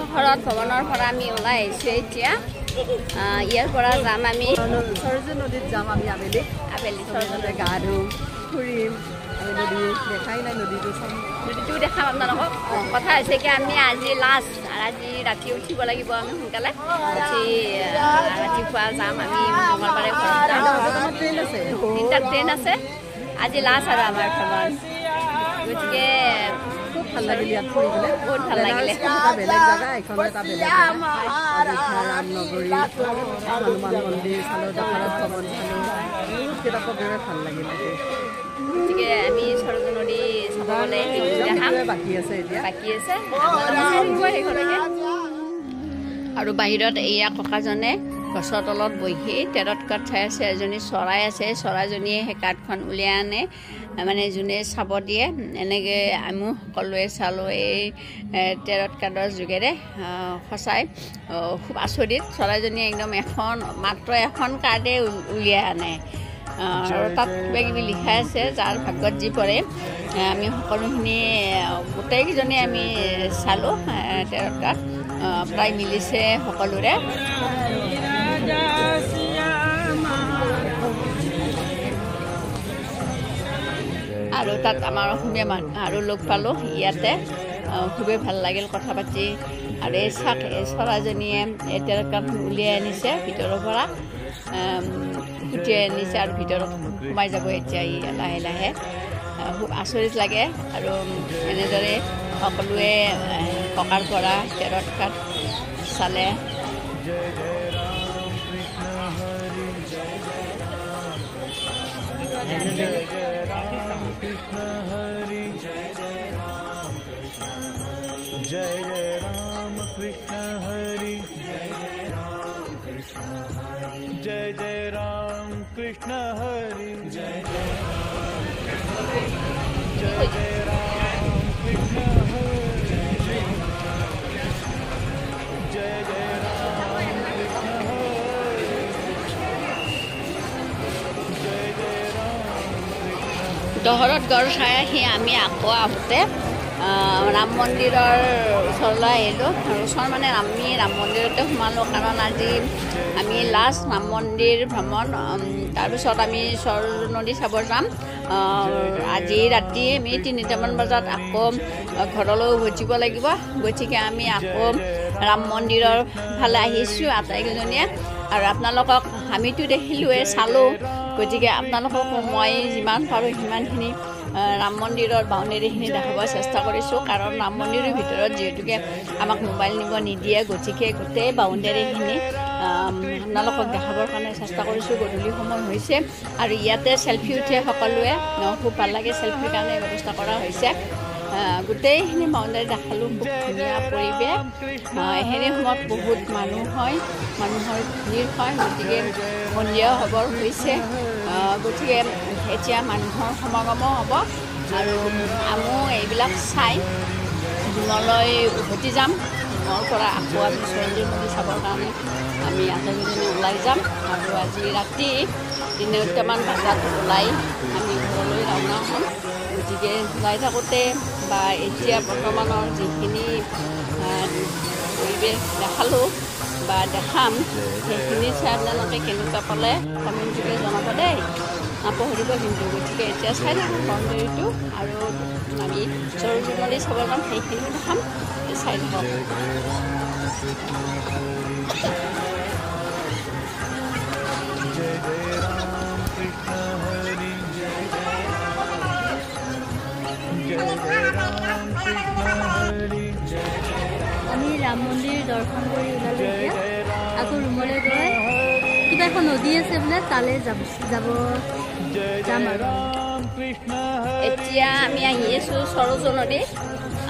দহৰত ভ্ৰমণৰ পৰা আমি ওলাই আহিছোঁ এতিয়া ইয়াৰ পৰা যাম আমি সৰজু নদীত যাম আমি আবেলি সৰজুলৈ গা ধুম ফুৰিম আমি নদী দেখাই নাই নদীটো চাম নদীটো দেখাম আপোনালোকক কথা হৈছে কি আমি আজি লাষ্ট আজি ৰাতি উঠিব লাগিব আমি সোনকালে ৰাতিপুৱা যাম আমি মঙলবাৰে ঘৰত যাম ট্ৰেইন আছে 3টা ট্ৰেইন আছে আজি লাষ্ট আৰু আমাৰ ভ্ৰমণ গতিকে খুব ভাল লাগিল ইয়াত ফুৰিবলৈ বহুত ভাল লাগিলে এটা বেলেগ জাগা এখন এটা বেলেগ ৰামনগৰী হনুমান মন্দিৰ চালোঁ দশৰথ ভৱন চালোঁ বহুত কিতাপ বিৰাট ভাল লাগিল গতিকে আমি সৰজু নদী চাবলৈ দেখাম বাকী আছে এতিয়া বাকী আছে আৰু বাহিৰত এয়া ককাজনে গছৰ তলত বহি টেৰত কাঠ চাই আছে এজনী চৰাই আছে চৰাইজনীয়ে সেই কাঠখন উলিয়াই আনে মানে যোনে চাব দিয়ে এনেকৈ আমি সকলোৱে চালোঁ এই টেৰত কাঠৰ যোগেৰে সঁচাই খুব আচৰিত চৰাইজনীয়ে একদম মাত্ৰ এখন কাৰ্ডে উলিয়াই আনে আৰু তাত কিবা কিবি লিখা আছে যাৰ ভাগ্যত যি পৰে আমি সকলোখিনি গোটেইকেইজনে আমি চালোঁ টেৰত কাঠ প্ৰায় মিলিছে সকলোৰে আৰু তাত আমাৰ অসমীয়া মানুহ আৰু লগ পালোঁ ইয়াতে খুবেই ভাল লাগিল কথা পাতি আৰু এই চৰাইজনীয়ে টেৰত কাঠখন উলিয়াই আনিছে ভিতৰৰ পৰা ফুটিয়াই আনিছে আৰু ভিতৰত সোমাই যাব এতিয়া লাহে লাহে খুব আচৰিত লাগে আৰু এনেদৰে সকলোৱে ককাৰ পৰা টেৰত কাঠ চালে जय जय राम कृष्ण हरि जय जय राम कृष्ण हरि जय जय राम कृष्ण हरि जय जय राम कृष्ण हरि जय जय राम দহৰত গড় চাই আহি আমি আকৌ আহোঁতে ৰাম মন্দিৰৰ ওচৰলৈ আহিলোঁ আৰু ওচৰ মানে আমি ৰাম মন্দিৰতে সোমালোঁ কাৰণ আজি আমি লাষ্ট ৰাম মন্দিৰ ভ্ৰমণ তাৰপিছত আমি সৰজু নদী চাব যাম আজি ৰাতি আমি 3টামান বজাত আকৌ ঘৰলৈ উভতিব লাগিব গতিকে আমি আকৌ ৰাম মন্দিৰৰ ফালে আহিছোঁ আটাইকেইজনীয়ে আৰু আপোনালোকক আমিতো দেখিলোঁৱে চালোঁ গতিকে আপোনালোকক মই যিমান পাৰোঁ সিমানখিনি ৰাম মন্দিৰৰ বাউণ্ডেৰীখিনি দেখাব চেষ্টা কৰিছোঁ কাৰণ ৰাম মন্দিৰৰ ভিতৰত যিহেতুকে আমাক মোবাইল নিব নিদিয়ে গতিকে গোটেই বাউণ্ডেৰীখিনি আপোনালোকক দেখাবৰ কাৰণে চেষ্টা কৰিছোঁ গধূলি সময় হৈছে আৰু ইয়াতে চেলফি উঠে সকলোৱে খুব ভাল লাগে চেলফিৰ কাৰণে ব্যৱস্থা কৰা হৈছে গোটেইখিনি বাউণ্ডেৰী দেখালোঁ খুব ধুনীয়া পৰিৱেশ এইখিনি সময়ত বহুত মানুহ হয় মানুহৰ ভিৰ হয় গতিকে সন্ধিয়া হ'বৰ হৈছে গতিকে এতিয়া মানুহৰ সমাগমো হ'ব আৰু আমো এইবিলাক চাই ডিঙলৈ উভতি যাম ডিঙৰ পৰা আকৌ আমি সৰজু নদী চাবৰ কাৰণে আমি আটাইকেইজনী ওলাই যাম আৰু আজি ৰাতি 3টামান বজাত ওলাই আমি ঘৰলৈ ৰাওনা হ'ম গতিকে ওলাই থাকোঁতে বা এতিয়া বৰ্তমানৰ যিখিনি পৰিৱেশ দেখালোঁ বা দেখাম সেইখিনি চাই আপোনালোকে কেনেকুৱা পালে কমেণ্ট যোগে জনাব দেই নাপাহৰিব কিন্তু গতিকে এতিয়া চাই থাকোঁ বাউণ্ডেৰীটো আৰু আমি সৰজু নদী চাব যাম সেইখিনি দেখাম চাই থাকক जय जय राम कृष्ण हरि जय जय राम कृष्ण हरि जय আমি ৰাম মন্দিৰ দৰ্শন কৰি ওলালোঁ এতিয়া আকৌ ৰুমলৈ গৈ কিবা এখন নদী আছে বোলে তালৈ যাম আৰু এতিয়া আমি আহি আছোঁ সৰজু নদীত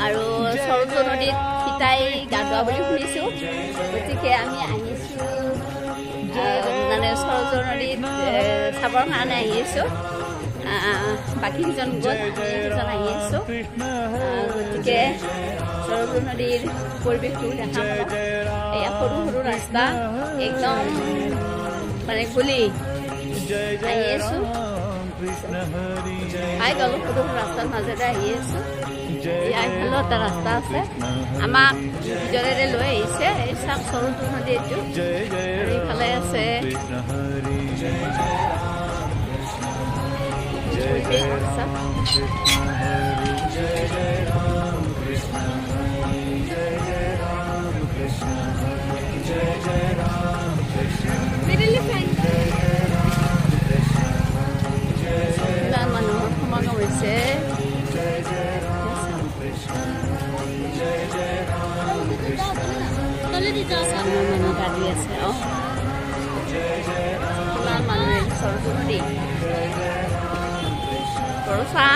আৰু সৰজু নদীত সীতাই গা ধোৱা বুলি শুনিছোঁ গতিকে আমি আহিছোঁ মানে সৰজু নদীত চাবৰ কাৰণে আহি আছোঁ বাকীকেইজন গ'ল আমিকেইজন আহি আছোঁ গতিকে সৰজু নদীৰ পৰিৱেশটো দেখাম এয়া সৰু সৰু ৰাস্তা একদম মানে গলি আহি আছোঁ পাই গ'লোঁ সৰু সৰু ৰাস্তাৰ মাজতে আহি আছোঁ এইফালেও এটা ৰাস্তা আছে আমাক নিজৰেৰে লৈ আহিছে এই চাক সৰস্বতী নদী এইটো আৰু এইফালে আছে মানুহৰ সমাগম হৈছে মানুহ গাড়ী আছে কিমান মানুহে সৰস্বতী বৰষা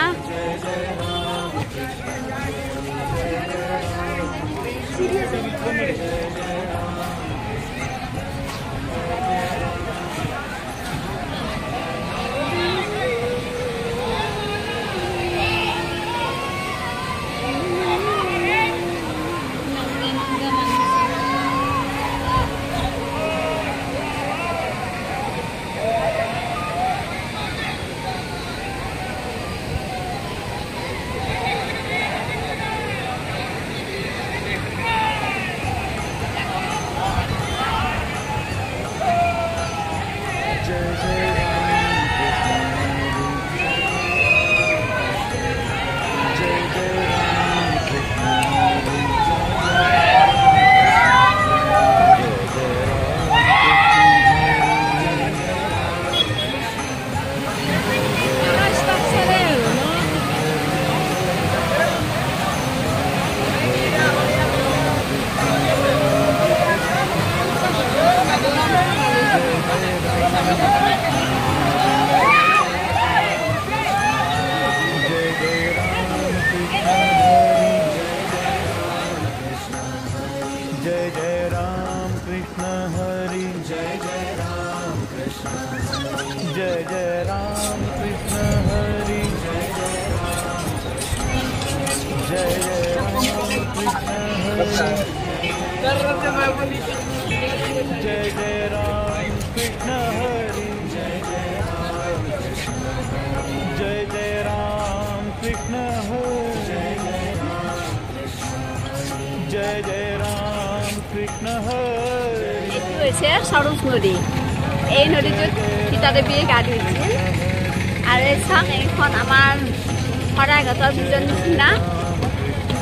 সৰস নদী এই নদীটোত সীতা দেৱীয়ে গা ধুইছিল আৰু এই চাওক এইখন আমাৰ শৰাইঘাটৰ ব্ৰিজৰ নিচিনা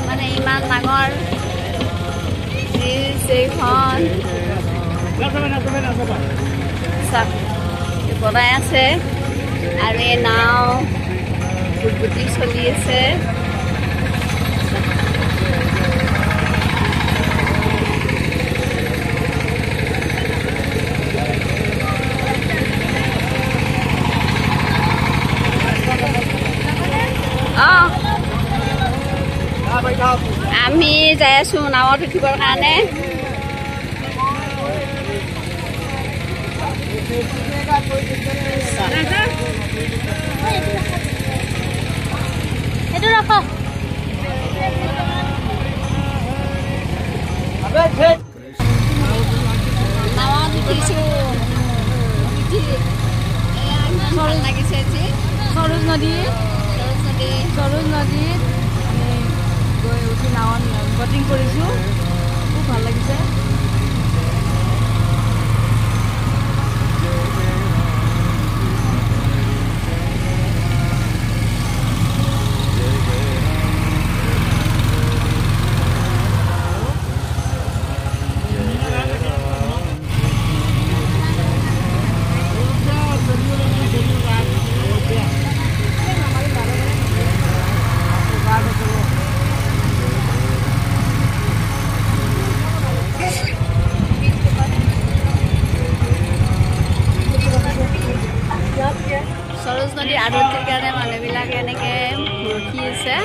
মানে ইমান ডাঙৰ ব্ৰিজ এইখন চাওক বনাই আছে আৰু এই নাও বুটবুটি চলি আছে আমি যাই আছো নাৱত উঠিবৰ কাৰণে এইটো ৰাখক নাৱত উঠিছো ভাল লাগিছে আজি সৰজ নদীত আমি গৈ উঠি নাৱত বটিং কৰিছোঁ খুব ভাল লাগিছে সৰজ নদী আৰতিৰ কাৰণে মানুহবিলাকে এনেকৈ ৰখি আছে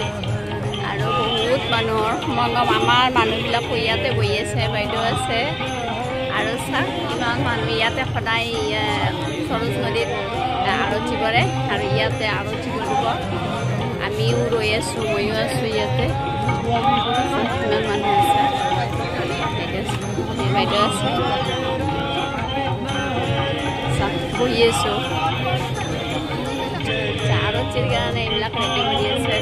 আৰু বহুত মানুহৰ সমাগম আমাৰ মানুহবিলাক ইয়াতে বহি আছে বাইদেউ আছে আৰু চাওক ইমান মানুহ ইয়াতে সদায় সৰজ নদীত আৰতি কৰে আৰু ইয়াতে আৰতি কৰিব আমিও ৰৈ আছোঁ ময়ো আছোঁ ইয়াতে ইমান মানুহ আছে বাইদেউ আছে চাওক বহি আছোঁ আৰতিৰ কাৰণে এইবিলাক ৰেডি কৰি আছে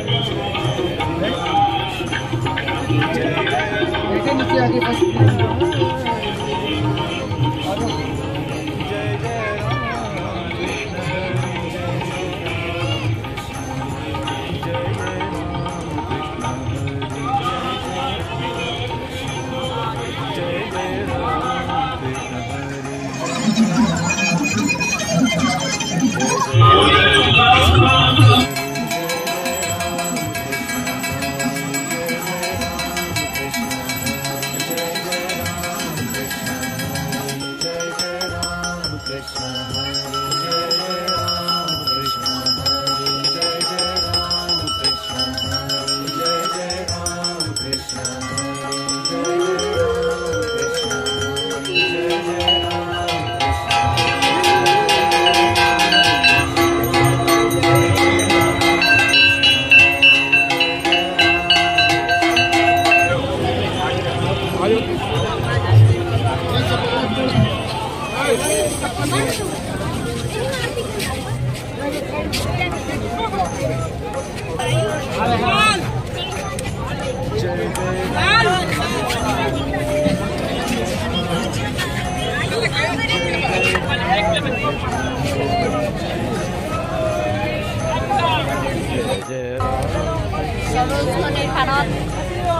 সৰোজনীৰ পাৰত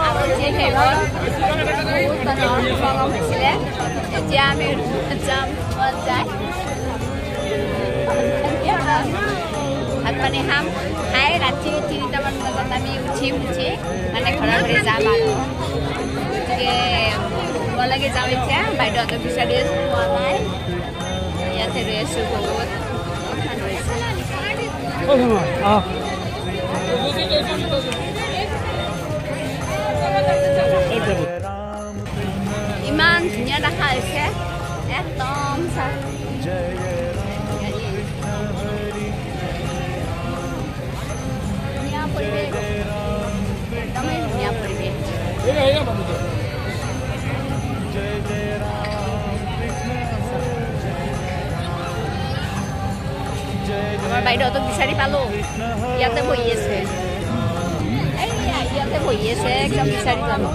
আৰু যি সেইবোৰ বহুত সমাগম হৈছিলে এতিয়া আমি যাম যায় ভাত পানী খাম খাই ৰাতি 3টামান বজাত আমি উঠি মানে ঘৰে ঘৰে যাম আৰু গতিকে লাগে যাওঁ এতিয়া বাইদেউহঁতক বিচাৰি পোৱা নাই ইয়াতে ৰৈ আছোঁ বহুত ইমান ধুনীয়া দেখা হৈছে একদম ধুনীয়া পৰিৱেশ একদমেই ধুনীয়া পৰিৱেশ আমাৰ বাইদেউহঁতক বিচাৰি পালোঁ ইয়াতে বহি আছে ইয়াতে বহি আছে একদম বিচাৰি পালোঁ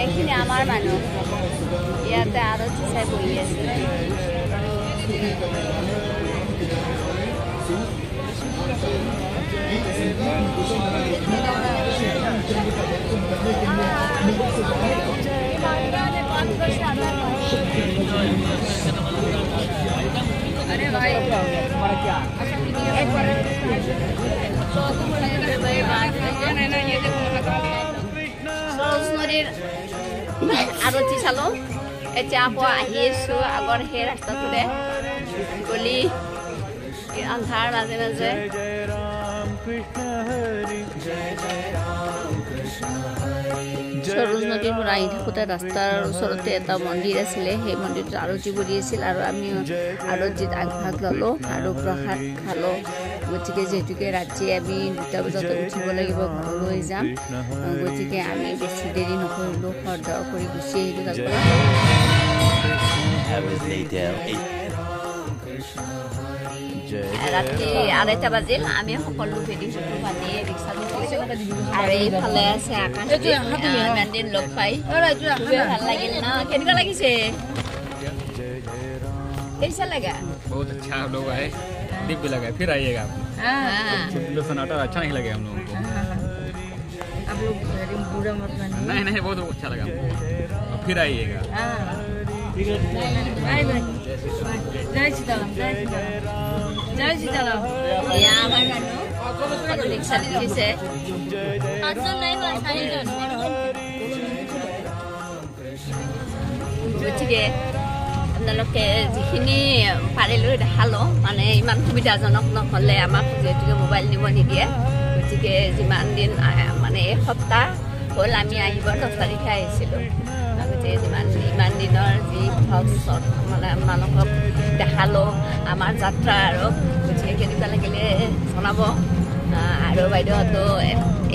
এইখিনি আমাৰ মানুহ ইয়াতে আৰু চাই বহি আছে अरे भाई সৰোজনীৰ আৰতি চালোঁ এতিয়া আকৌ আহি আছোঁ আগৰ সেই ৰাস্তাটোৰে গলি আন্ধাৰ মাজে মাজে সৰোজ নদীৰ পৰা আহি থাকোঁতে ৰাস্তাৰ ওচৰতে এটা মন্দিৰ আছিলে সেই মন্দিৰটোত আৰতি কৰি আছিল আৰু আমি আৰতিত আগভাগ ল'লোঁ আৰু প্ৰসাদ খালোঁ গতিকে যিহেতুকে ৰাতি আমি 2টা বজাতে উঠিব লাগিব ঘৰলৈ যাম গতিকে আমি বেছি দেৰি নকৰিলোঁ খৰধৰ কৰি গুচি আহিলোঁ তাৰ পৰা ৰাতি 2:30 বাজিল আমি সকলো ভিডিঅ' চটো পাতি ৰিক্সাত উঠিছোঁ আৰু এইফালে আছে আকাশ ইমান দিন লগ পাই খুবেই ভাল লাগিল ন কেনেকুৱা লাগিছে कैसा लगा बहुत अच्छा हम लोग आए दिव्य लगा फिर आइएगा आप सन्नाटा अच्छा नहीं लगे हम लोगों को आप लोग बुरा मत मानिए नहीं बहुत अच्छा लगा हमको फिर आइएगा बाय बाय जय सीताराम जय सीताराम या हमारे गानो रिक्शा से आसन नहीं बसाई গতিকে আপোনালোকে যিখিনি পাৰিলোঁ দেখালোঁ মানে ইমান সুবিধাজনক নহ'লে আমাক যিহেতুকে মোবাইল নিব নিদিয়ে গতিকে যিমান দিন মানে এসপ্তাহ হ'ল আমি আহিব 10 তাৰিখে আহিছিলোঁ গতিকে ইমান দিনৰ যি ভ্লগ মানে আপোনালোকক দেখালোঁ আমাৰ যাত্ৰা আৰু গতিকে কেনেকুৱা লাগিলে জনাব আৰু বাইদেউহঁতো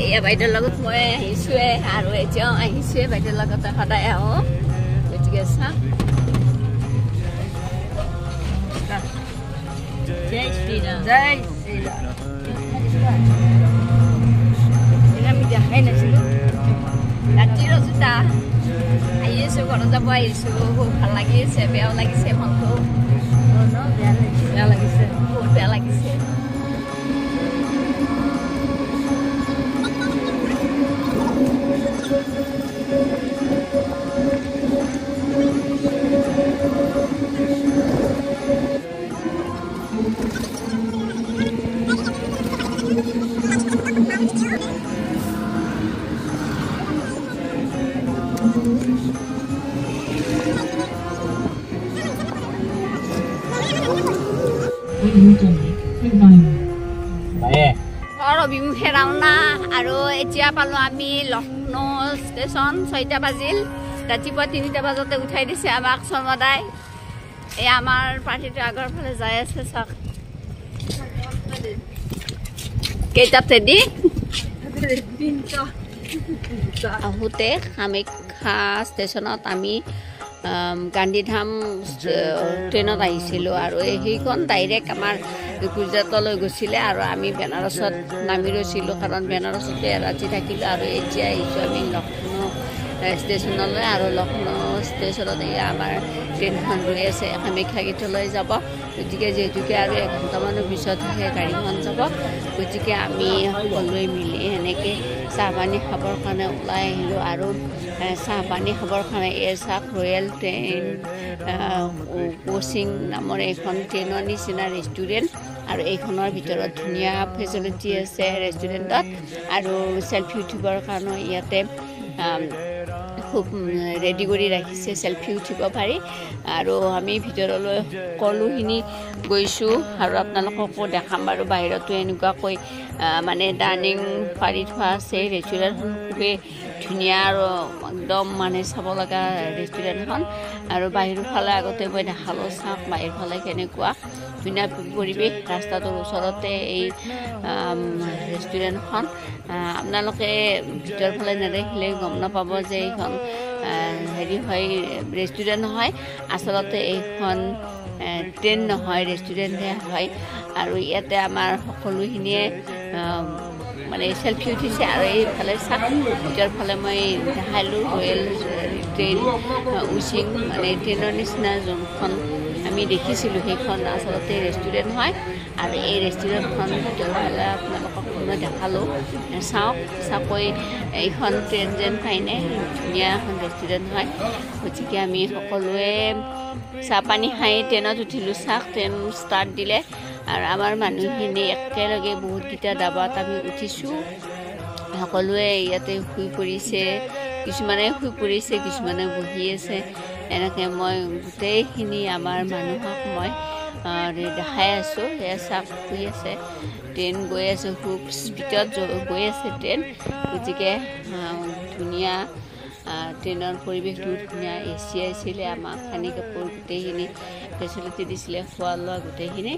এয়া বাইদেউৰ লগত মই আহিছোঁৱে আৰু এতিয়াও আহিছোঁৱে বাইদেউৰ লগতে সদায় আহোঁ গতিকে চাওক জয় শ্ৰীৰাম আমি দেখাই নাছিলোঁ ৰাতিৰ অযোতা আহি আছোঁ ঘৰত যাব আহিছোঁ খুব ভাল লাগি আছে বেয়াও লাগিছে মনটো বেয়া লাগিছে বহুত বেয়া লাগিছে অভিমুখে ৰাওনা আৰু এতিয়া পালোঁ আমি লক্ষ্ণৌ ষ্টেচন 6টা বাজিল ৰাতিপুৱা 3টা বজাতে উঠাই দিছে আমাক শৰ্মাদাই এই আমাৰ পাৰ্টিটো আগৰ ফালে যাই আছে চাওক কেইটাত ৰেডি আহোঁতে কামাখ্যা ষ্টেচনত আমি গান্ধীধাম ট্ৰেইনত আহিছিলোঁ আৰু সেইখন ডাইৰেক্ট আমাৰ গুজৰাটলৈ গৈছিলে আৰু আমি বেনাৰসত নামি ৰৈছিলোঁ কাৰণ বেনাৰসতে ৰাতি থাকিলোঁ আৰু এতিয়া আহিছোঁ আমি লক্ষ্ণৌ ষ্টেচনলৈ আৰু লক্ষ্ণৌ ষ্টেচনত এয়া আমাৰ ট্ৰেইনখন ৰৈ আছে কামাখ্যা গেটলৈ যাব গতিকে যিহেতুকে আৰু এঘণ্টামানৰ পিছতহে গাড়ীখন যাব গতিকে আমি সকলোৱে মিলি সেনেকৈ চাহ পানী খাবৰ কাৰণে ওলাই আহিলোঁ আৰু চাহ পানী খাবৰ কাৰণে এই চাহ ৰয়েল ট্ৰেইন কোচিং নামৰ এইখন ট্ৰেইনৰ নিচিনা ৰেষ্টুৰেণ্ট আৰু এইখনৰ ভিতৰত ধুনীয়া ফেচিলিটি আছে ৰেষ্টুৰেণ্টত আৰু চেল্ফি উঠিবৰ কাৰণে ইয়াতে খুব ৰেডি কৰি ৰাখিছে চেল্ফি উঠিব পাৰি আৰু আমি ভিতৰলৈ সকলোখিনি গৈছোঁ আৰু আপোনালোককো দেখাম বাৰু বাহিৰতো এনেকুৱাকৈ মানে ডাইনিং পাৰি থোৱা আছে ৰেষ্টুৰেণ্টখন খুবেই ধুনীয়া আৰু একদম মানে চাব লগা ৰেষ্টুৰেণ্টখন আৰু বাহিৰৰ ফালে আগতে মই দেখালোঁ চাওক বাহিৰ ফালে কেনেকুৱা ধুনীয়া পৰিৱেশ ৰাস্তাটোৰ ওচৰতে এই ৰেষ্টুৰেণ্টখন আপোনালোকে ভিতৰ ফালে নেদেখিলে গম নাপাব যে এইখন হেৰি হয় ৰেষ্টুৰেণ্ট হয় আচলতে এইখন ট্ৰেইন নহয় ৰেষ্টুৰেণ্টহে হয় আৰু ইয়াতে আমাৰ সকলোখিনিয়ে মানে চেল্ফি উঠিছে আৰু এইফালে চাওক ভিতৰ ফালে মই দেখালোঁ ৰয়েল ট্ৰেইন উচিং মানে ট্ৰেইনৰ নিচিনা যোনখন আমি দেখিছিলোঁ সেইখন আচলতে ৰেষ্টুৰেণ্ট হয় আৰু এই ৰেষ্টুৰেণ্টখন ভিতৰ ফালে আপোনালোকক মই দেখালোঁ চাওক চাকৈ এইখন ট্ৰেইন যেন পাইনে ধুনীয়া এখন ৰেষ্টুৰেণ্ট হয় গতিকে আমি সকলোৱে চাহ পানী খাই ট্ৰেইনত উঠিলোঁ চাওক ট্ৰেইন ষ্টাৰ্ট দিলে আৰু আমাৰ মানুহখিনি একেলগে বহুতকেইটা ডাবাত আমি উঠিছোঁ সকলোৱে ইয়াতে শুই পৰিছে কিছুমানে শুই পৰিছে কিছুমানে বহি আছে এনেকৈ মই গোটেইখিনি আমাৰ মানুহক মই দেখাই আছোঁ সেয়া চাওক শুই আছে ট্ৰেইন গৈ আছে খুব স্পীডত গৈ আছে ট্ৰেইন গতিকে ধুনীয়া ট্ৰেইনৰ পৰিৱেশটো ধুনীয়া এচি আছিলে আমাক কানি কাপোৰ গোটেইখিনি ফেচিলিটি দিছিলে খোৱা লোৱা গোটেইখিনি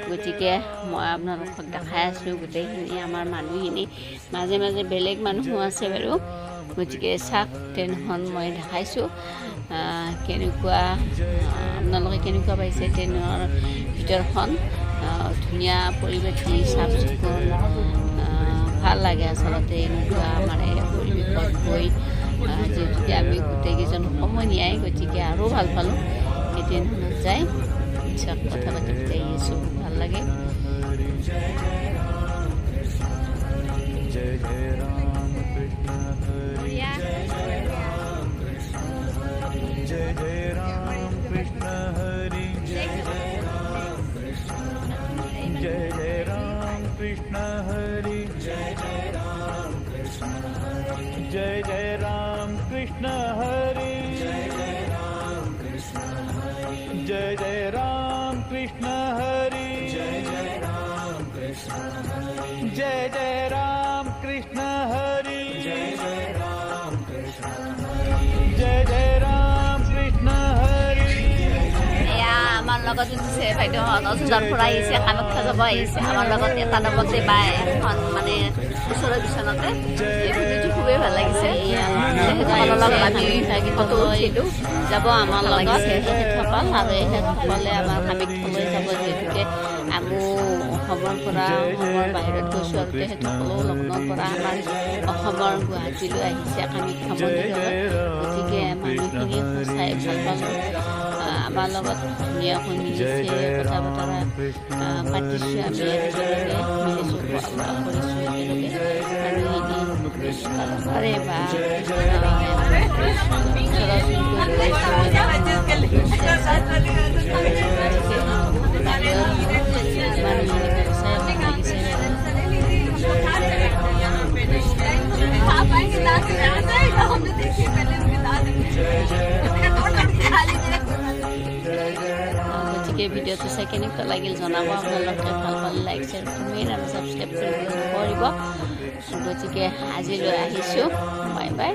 গতিকে মই আপোনালোকক দেখাই আছোঁ গোটেইখিনি আমাৰ মানুহখিনি মাজে মাজে বেলেগ মানুহো আছে বাৰু গতিকে চাওক ট্ৰেইনখন মই দেখাইছোঁ কেনেকুৱা আপোনালোকে কেনেকুৱা পাইছে ট্ৰেইনৰ ভিতৰখন ধুনীয়া পৰিৱেশ চাফ চিকুণ ভাল লাগে আচলতে এনেকুৱা মানে পৰিৱেশত গৈ যিহেতুকে আমি গোটেইকেইজন সমনীয়াই গতিকে আৰু ভাল পালোঁ এই ট্ৰেইনখনত যাই চব কথা পাতি পাতি আহিছোঁ ভাল লাগে जय जय राम कृष्ण हरि जय जय राम कृष्ण हरि जय जय राम कृष्ण हरि जय जय राम कृष्ण हरि जय जय राम कृष्ण हरि जय जय राम कृष्ण हरि লগত উঠিছে বাইদেউহঁত অযোধ্যাৰ পৰা আহিছে কামাখ্যা যাব আহিছে আমাৰ লগত এটা নামতে বাই এখন মানে ওচৰৰ বিচনাতে এই ভিডিঅ'টো খুবেই ভাল লাগিছে তেখেতসকলৰ লগত আমি ফটো উঠিলোঁ যাব আমাৰ লগত তেখেতসকল আৰু এখেতসকলে আমাৰ কামাখ্যালৈ যাব যিহেতুকে আমি অসমৰ পৰা অসমৰ বাহিৰত গৈছোঁ আৰু তেখেতসকলেও লক্ষ্ণৌৰ পৰা আমাৰ অসমৰ গুৱাহাটীলৈ আহিছে কামাখ্যা মন্দিৰলৈ গতিকে মানুহখিনি চাই ভাল পালোঁ আমাৰ লগত ধুনীয়াকৈ মিলিছে কথা বতৰা পাতিছোঁ আমি একেলগে মিলিছোঁ খোৱা বোৱা কৰিছোঁ একেলগে মানুহখিনি বা গতিকে ভিডিঅ'টো চাই কেনেকুৱা লাগিল জনাব আপোনালোকে ভাল পালে লাইক শ্বেয়াৰ কমেণ্ট আৰু ছাবস্ক্ৰাইব কৰিব নকৰিব গতিকে আজিলৈ আহিছোঁ বাই বাই